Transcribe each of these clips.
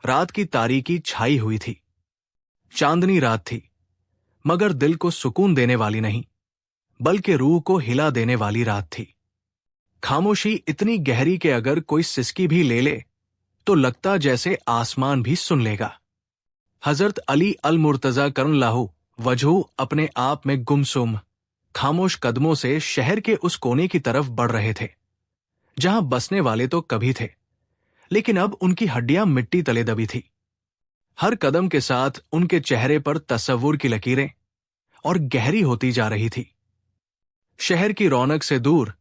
रात की तारीकी छाई हुई थी। चांदनी रात थी, मगर दिल को सुकून देने वाली नहीं, बल्कि रूह को हिला देने वाली रात थी। खामोशी इतनी गहरी कि अगर कोई सिसकी भी ले ले तो लगता जैसे आसमान भी सुन लेगा। हजरत अली अल मुर्तजा करनलाहु वजहू अपने आप में गुमसुम खामोश कदमों से शहर के उस कोने की तरफ बढ़ रहे थे जहां बसने वाले तो कभी थे, लेकिन अब उनकी हड्डियां मिट्टी तले दबी थी। हर कदम के साथ उनके चेहरे पर तसव्वुर की लकीरें और गहरी होती जा रही थी। शहर की रौनक से दूर,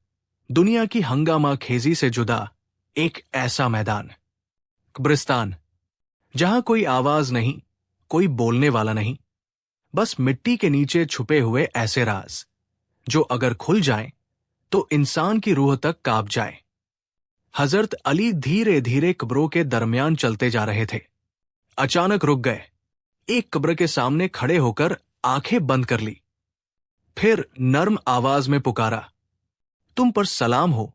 दुनिया की हंगामा खेजी से जुदा एक ऐसा मैदान, कब्रिस्तान, जहां कोई आवाज नहीं, कोई बोलने वाला नहीं, बस मिट्टी के नीचे छुपे हुए ऐसे राज जो अगर खुल जाएं तो इंसान की रूह तक कांप जाए। हजरत अली धीरे धीरे कब्रों के दरमियान चलते जा रहे थे। अचानक रुक गए, एक कब्र के सामने खड़े होकर आंखें बंद कर ली। फिर नर्म आवाज में पुकारा, तुम पर सलाम हो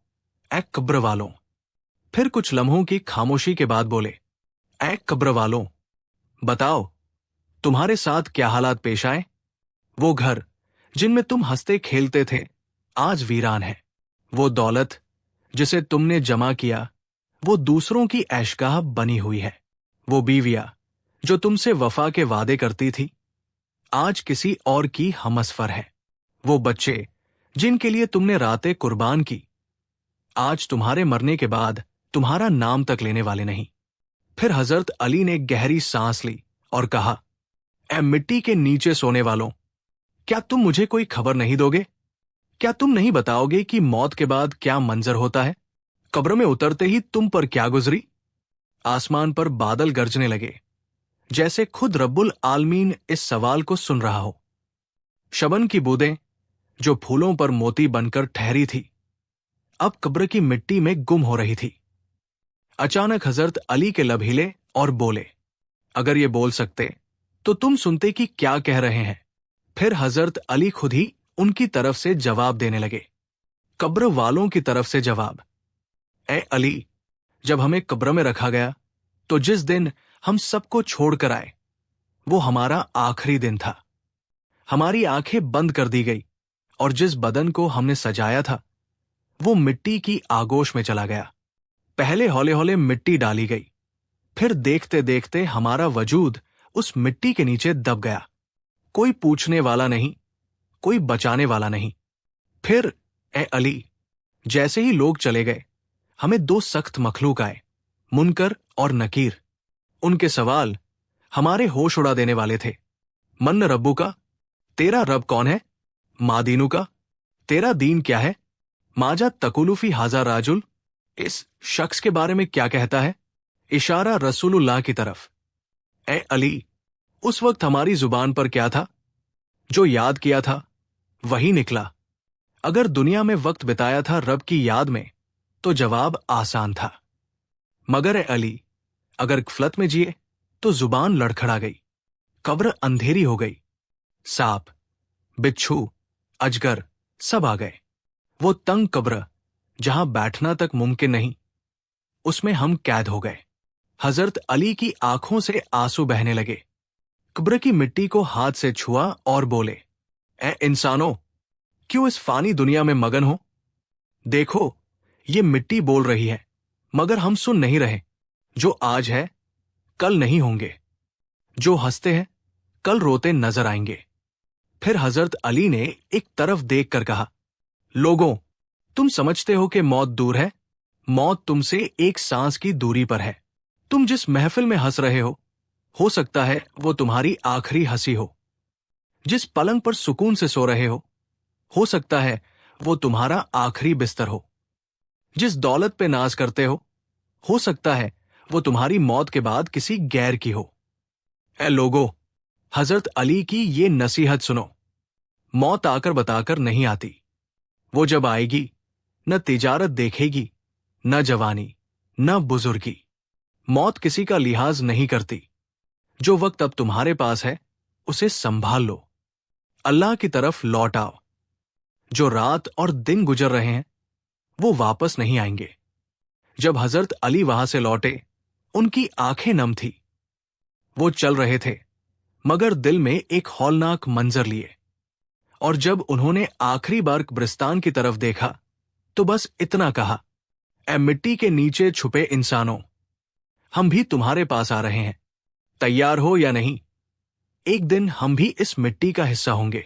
ऐ कब्र वालों। फिर कुछ लम्हों की खामोशी के बाद बोले, ऐ कब्र वालों, बताओ तुम्हारे साथ क्या हालात पेश आए। वो घर जिनमें तुम हंसते खेलते थे आज वीरान है। वो दौलत जिसे तुमने जमा किया वो दूसरों की ऐशगाह बनी हुई है। वो बीवियां जो तुमसे वफा के वादे करती थी आज किसी और की हमसफर है। वो बच्चे जिनके लिए तुमने रातें कुर्बान की आज तुम्हारे मरने के बाद तुम्हारा नाम तक लेने वाले नहीं। फिर हजरत अली ने गहरी सांस ली और कहा, ऐ मिट्टी के नीचे सोने वालों, क्या तुम मुझे कोई खबर नहीं दोगे? क्या तुम नहीं बताओगे कि मौत के बाद क्या मंजर होता है? कब्र में उतरते ही तुम पर क्या गुजरी? आसमान पर बादल गरजने लगे, जैसे खुद रब्बुल आलमीन इस सवाल को सुन रहा हो। शबन की बूंदें जो फूलों पर मोती बनकर ठहरी थी अब कब्र की मिट्टी में गुम हो रही थी। अचानक हजरत अली के लब हिले और बोले, अगर ये बोल सकते तो तुम सुनते कि क्या कह रहे हैं। फिर हजरत अली खुद ही उनकी तरफ से जवाब देने लगे, कब्र वालों की तरफ से जवाब। ए अली, जब हमें कब्र में रखा गया तो जिस दिन हम सबको छोड़कर आए वो हमारा आखिरी दिन था। हमारी आंखें बंद कर दी गई और जिस बदन को हमने सजाया था वो मिट्टी की आगोश में चला गया। पहले हौले हौले मिट्टी डाली गई, फिर देखते देखते हमारा वजूद उस मिट्टी के नीचे दब गया। कोई पूछने वाला नहीं, कोई बचाने वाला नहीं। फिर ए अली, जैसे ही लोग चले गए हमें दो सख्त मखलूक आए, मुनकर और नकीर। उनके सवाल हमारे होश उड़ा देने वाले थे। मन रब्बू का, तेरा रब कौन है? मादीनू का, तेरा दीन क्या है? माजा तकुलुफी हाजा राजुल, इस शख्स के बारे में क्या कहता है? इशारा रसूलुल्लाह की तरफ। ए अली, उस वक्त हमारी जुबान पर क्या था? जो याद किया था वही निकला। अगर दुनिया में वक्त बिताया था रब की याद में तो जवाब आसान था, मगर ए अली, अगर गफलत में जिए तो जुबान लड़खड़ा गई। कब्र अंधेरी हो गई। सांप, बिच्छू, अजगर सब आ गए। वो तंग कब्र जहां बैठना तक मुमकिन नहीं, उसमें हम कैद हो गए। हजरत अली की आंखों से आंसू बहने लगे। कब्र की मिट्टी को हाथ से छुआ और बोले, ए इंसानों, क्यों इस फानी दुनिया में मगन हो? देखो, ये मिट्टी बोल रही है मगर हम सुन नहीं रहे। जो आज है कल नहीं होंगे, जो हंसते हैं कल रोते नजर आएंगे। फिर हजरत अली ने एक तरफ देखकर कहा, लोगों, तुम समझते हो कि मौत दूर है? मौत तुमसे एक सांस की दूरी पर है। तुम जिस महफिल में हंस रहे हो सकता है वो तुम्हारी आखिरी हंसी हो। जिस पलंग पर सुकून से सो रहे हो सकता है वो तुम्हारा आखिरी बिस्तर हो। जिस दौलत पे नाज करते हो सकता है वो तुम्हारी मौत के बाद किसी गैर की हो। ए लोगो, हजरत अली की ये नसीहत सुनो। मौत आकर बताकर नहीं आती। वो जब आएगी न तिजारत देखेगी, न जवानी, न बुजुर्गी। मौत किसी का लिहाज नहीं करती। जो वक्त अब तुम्हारे पास है उसे संभाल लो, अल्लाह की तरफ लौट आओ। जो रात और दिन गुजर रहे हैं वो वापस नहीं आएंगे। जब हजरत अली वहां से लौटे उनकी आंखें नम थी। वो चल रहे थे मगर दिल में एक हौलनाक मंजर लिए। और जब उन्होंने आखिरी बार कब्रिस्तान की तरफ देखा तो बस इतना कहा, ए मिट्टी के नीचे छुपे इंसानों, हम भी तुम्हारे पास आ रहे हैं, तैयार हो या नहीं? एक दिन हम भी इस मिट्टी का हिस्सा होंगे।